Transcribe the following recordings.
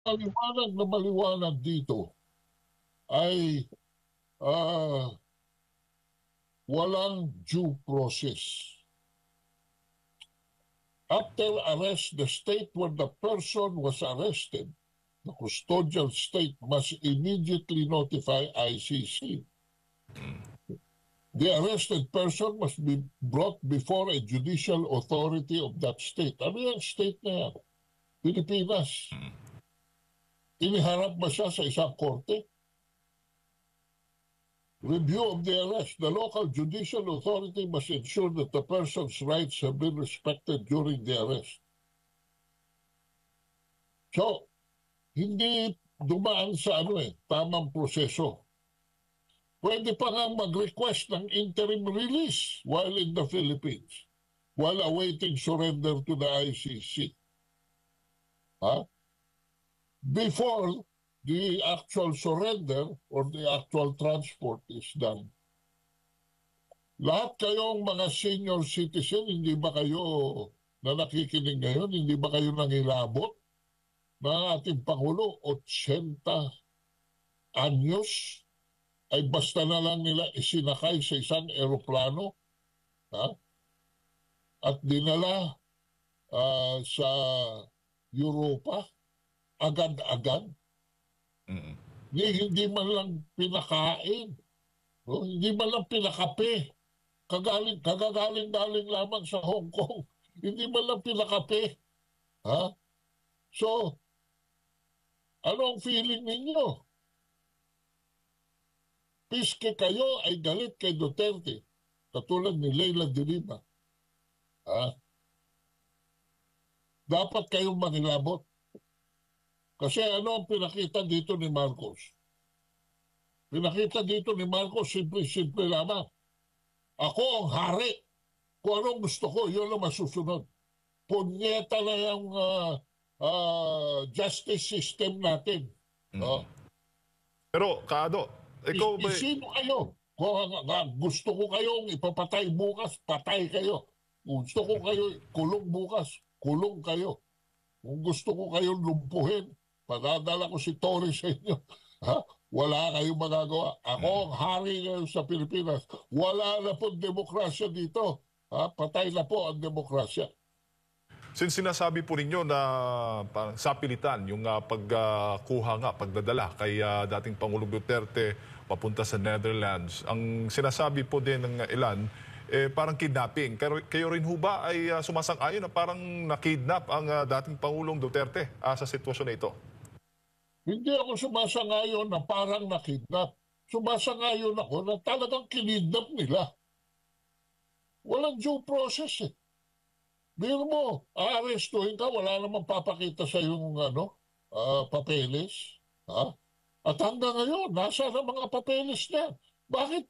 Maliwanag na maliwanag dito ay walang due process. After arrest, the state where the person was arrested, the custodial state must immediately notify ICC. The arrested person must be brought before a judicial authority of that state. Ano yung state na yan? Pilipinas. Iniharap ba siya sa isang korte? Review of the arrest. The local judicial authority must ensure that the person's rights have been respected during the arrest. So, hindi dumaan sa tamang proseso. Pwede pa nga mag-request ng interim release while in the Philippines, while awaiting surrender to the ICC. Before the actual surrender or the actual transport is done. Lahat kayong mga senior citizen, hindi ba kayo na nakikinig ngayon, hindi ba kayo nangilabot na ating Pangulo, 80 anyos, ay basta na lang nila isinakay sa isang eroplano at dinala sa Europa agad-agad. Hindi man lang pinakain, hindi man lang pinakape. Kagagaling-galing lamang sa Hong Kong. Hindi man lang pinakape. So, ano ang feeling ninyo? Piske kayo ay galit kay Duterte, katulad ni Leila de Lima. Dapat kayong manilabot. Kasi ano ang pinakita dito ni Marcos? Pinakita dito ni Marcos, simple lamang. Ako ang hari. Kung anong gusto ko, yun ang masusunod. Punyeta na yung justice system natin. Pero, Kaado, ikaw ba... Sino kayo? Kung gusto ko kayong ipapatay bukas, patay kayo. Kung gusto ko kayo kulong bukas, kulong kayo. Kung gusto ko kayong lumpuhin, padadala ko si Torres sa inyo. Wala kayong magagawa. Ako ang hari ngayon sa Pilipinas. Wala na po demokrasya dito. Patay na po ang demokrasya. Since sinasabi po ninyo na sapilitan yung pagkuha pagdadala kay dating Pangulong Duterte papunta sa Netherlands, ang sinasabi po din ng ilan, parang kidnapping. Kayo rin ho ba ay sumasang-ayon na parang nakidnap ang dating Pangulong Duterte sa sitwasyon na ito? Hindi ako sumasang-ayon na parang nakidnap. Sumasang-ayon ako na talagang kinidnap nila. Walang due process . Biro mo, aarestuhin ka, wala namang papakita sa yung papeles. At hanggang ngayon, nasa na mga papeles na. Bakit?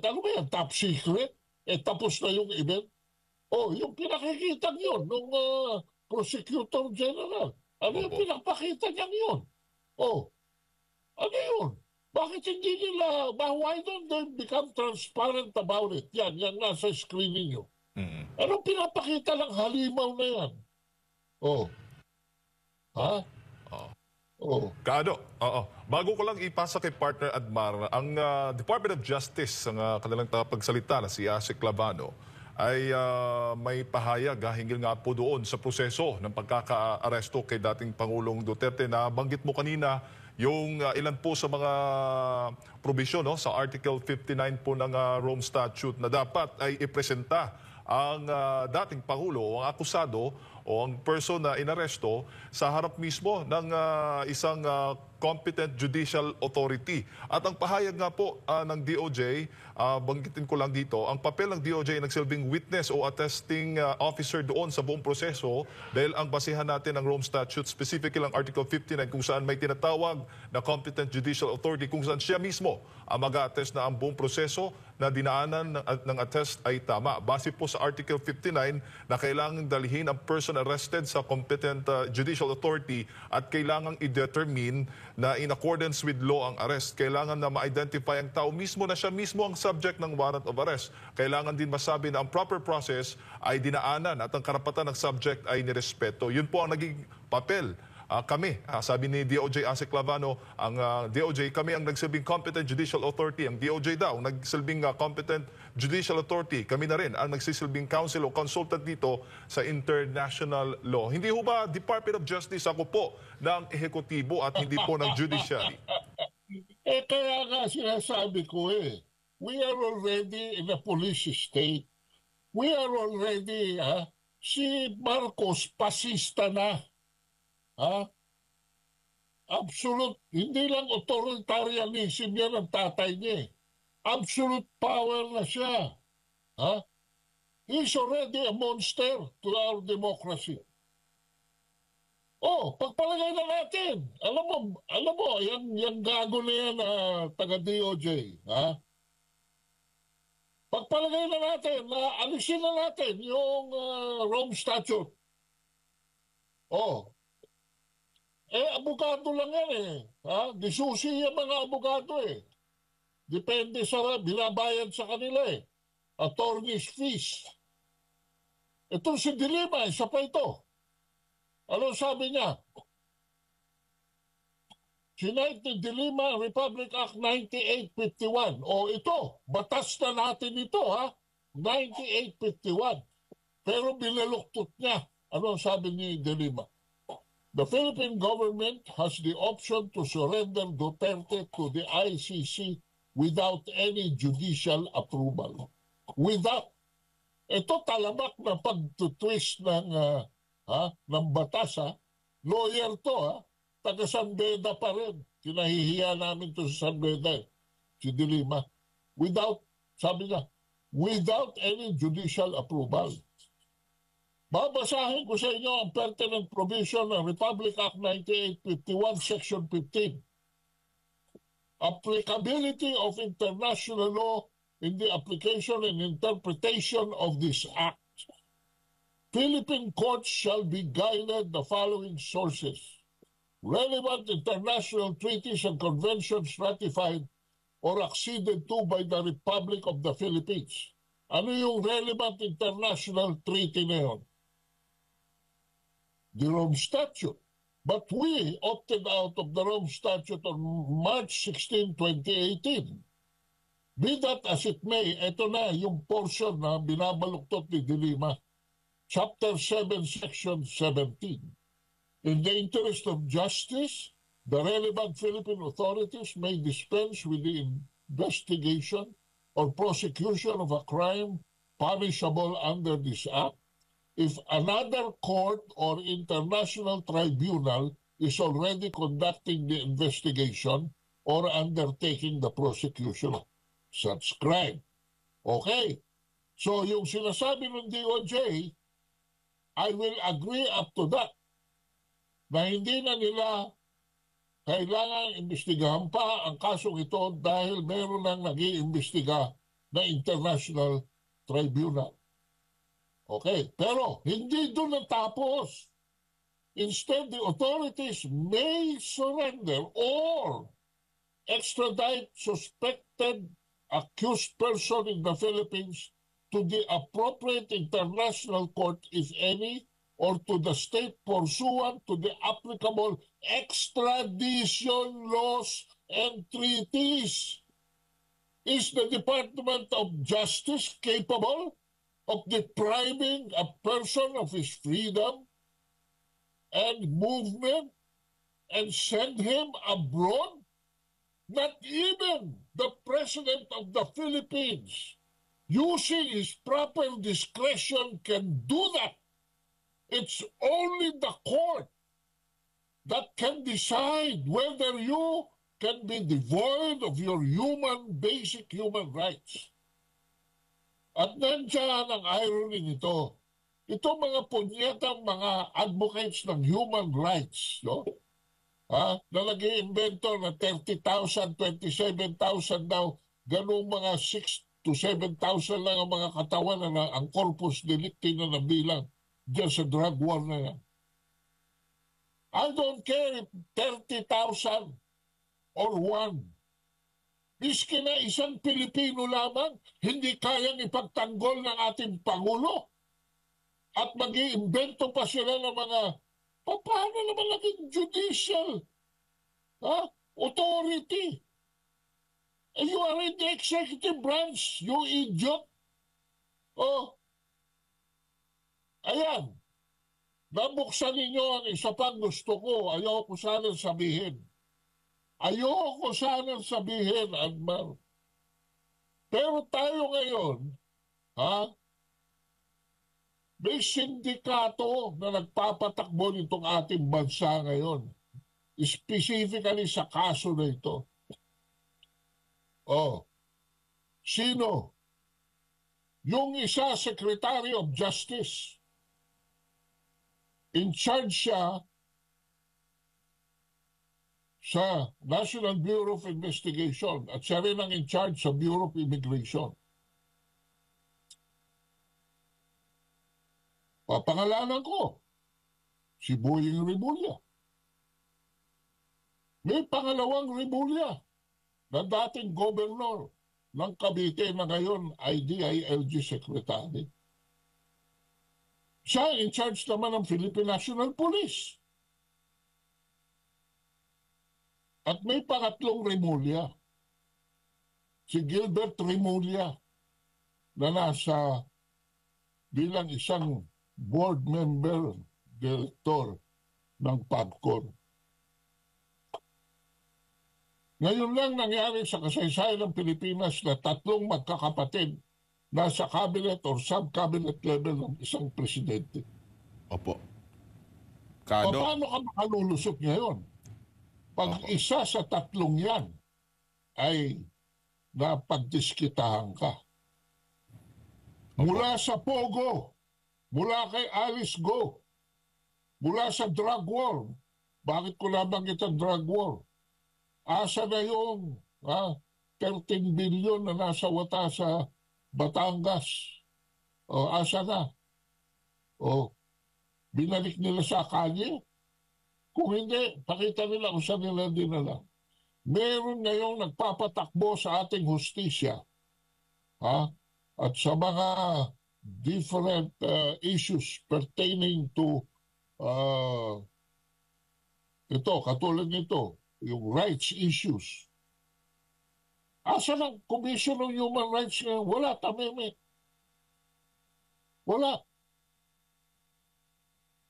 Ano ba yan? Top secret? Tapos na yung event? Yung pinakikita yun nung Prosecutor General. Ano yung pinapakita niyan yun? Ano yun? Bakit hindi nila, why don't they become transparent about it? Yan nasa screening nyo. Anong pinapakita ng halimaw na yan? Kaado, bago ko lang ipasa kay partner Admar, ang Department of Justice, ang kanilang tagapagsalita na si Asik Labano, ay may pahayag hinggil nga po doon sa proseso ng pagkaka-aresto kay dating Pangulong Duterte na banggit mo kanina yung ilan po sa mga probisyon sa Article 59 po ng Rome Statute na dapat ay ipresenta ang dating Pangulo o ang akusado o ang person na inaresto sa harap mismo ng isang competent judicial authority. At ang pahayag nga po ng DOJ, banggitin ko lang dito, ang papel ng DOJ ay nagsilbing witness o attesting officer doon sa buong proseso dahil ang basihan natin ng Rome Statute, specifically ang Article 59 kung saan may tinatawag na competent judicial authority kung saan siya mismo ang mag-attest na ang buong proseso na dinaanan ng attest ay tama. Base po sa Article 59 na kailangang dalhin ang person arrested sa competent judicial authority at kailangang i-determine na in accordance with law ang arrest. Kailangan na ma-identify ang tao mismo na siya mismo ang subject ng warrant of arrest. Kailangan din masabi na ang proper process ay dinaanan at ang karapatan ng subject ay nirespeto. Yun po ang naging papel sabi ni DOJ Asik Clavano, ang DOJ, kami ang nagsilbing competent judicial authority. Ang DOJ daw, nagsilbing competent judicial authority. Kami na rin ang nagsisilbing counsel o consultant dito sa international law. Hindi ho ba Department of Justice ako po ng ehekutibo at hindi po ng judiciary? Kaya nga sinasabi ko we are already in a police state. We are already, si Marcos pasista na. Absolute, hindi lang authoritarianism yan ang tatay niya. Absolute power na siya. He's already a monster to our democracy. Pagpalagay na natin. Alam mo, yung gago na yan taga-DOJ. Pagpalagay na natin, alisin na natin yung Rome Statute. Abogado lang yan Disusi yung mga abogado Depende sa binabayad sa kanila Attorney's fees. Itong si Dilima, isa pa ito. Ano sabi niya? Cite ni Dilima Republic Act 9851. Ito, batas na natin ito 9851. Pero binaluktot niya. Ano sabi ni Dilima? The Philippine government has the option to surrender Duterte to the ICC without any judicial approval. Without. Ito talamak na pagtutwist ng batas Lawyer to taga San Beda pa rin. Kinahihiya namin to sa San Beda si Dilima. Sabi niya, without any judicial approval. Babasahin ko sa inyo ang pertinent provision ng Republic Act 9851, Section 15. Applicability of international law in the application and interpretation of this act. Philippine courts shall be guided the following sources. Relevant international treaties and conventions ratified or acceded to by the Republic of the Philippines. Ano yung relevant international treaty na yun? The Rome Statute. But we opted out of the Rome Statute on March 16, 2018. Be that as it may, ito na yung portion na binabaluktot ni Dilima. Chapter 7, Section 17. In the interest of justice, the relevant Philippine authorities may dispense with the investigation or prosecution of a crime punishable under this act if another court or international tribunal is already conducting the investigation or undertaking the prosecution of such crime. Okay. So yung sinasabi ng DOJ, I will agree up to that na hindi na nila kailangan imbestigahan pa ang kasong ito dahil meron nang nag-iimbestiga na international tribunal. Okay, pero hindi doon natapos. Instead, the authorities may surrender or extradite suspected accused person in the Philippines to the appropriate international court, if any, or to the state pursuant to the applicable extradition laws and treaties. Is the Department of Justice capable of depriving a person of his freedom and movement and send him abroad? Not even the President of the Philippines, using his proper discretion, can do that. It's only the court that can decide whether you can be devoid of your basic human rights. At nandiyan ang irony nito. Ito mga punyetang mga advocates ng human rights, na nag-iimbento na 30,000, 27,000 daw, ganung mga 6 to 7,000 lang ang mga katawan na ang corpus delicti na nabilang diyan sa drug war na yan. I don't care if 30,000 or 1. Miski na isang Pilipino lamang, hindi kayang ipagtanggol ng ating Pangulo. At mag-iimbento pa sila ng mga Paano naman naging judicial authority? And you are in the executive branch, you idiot. Oh, ayan. Nabuksan ninyo ang isa pang gusto ko. Ayoko sanang sabihin. Admar. Pero tayo ngayon, may sindikato na nagpapatakbo nitong ating bansa ngayon. Specifically sa kaso na ito. Oh, sino? Yung isa, Secretary of Justice. In charge siya sa National Bureau of Investigation at siya rin ang in charge sa Bureau of Immigration. Papangalanan ko, si Boying Rimulya. May pangalawang Rimulya na dating gobernador ng Cavite na ngayon ay DILG Secretary. Siya in charge naman ng Philippine National Police. At may pangatlong Rimulya, si Gilbert Rimulya, na nasa bilang isang board member, director ng PAGCOR. Ngayon lang nangyari sa kasaysayan ng Pilipinas na tatlong magkakapatid nasa cabinet or sub-cabinet level ng isang presidente. Opo. Kado. Paano ka makalulusot ngayon? Pag isa sa tatlong yan ay napagdiskitahan ka. Mula sa Pogo, mula kay Alice Go, mula sa drug war. Bakit ko nabanggit ang drug war? Asa na yung 13 billion na nasa wata sa Batangas? O, asa na? O, binalik nila sa kalye? Kung hindi, pakita nila kung saan nila dinala. Meron ngayong nagpapatakbo sa ating hustisya. At sa mga different issues pertaining to ito, katulad nito, yung rights issues. Asa ng Commission on Human Rights ngayon? Wala, tamimik. Wala.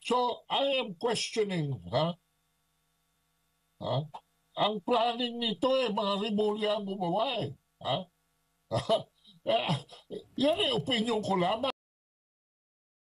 So, I am questioning, ang planning nito mga Rimulya ang gumawa Yan opinion ko lamang.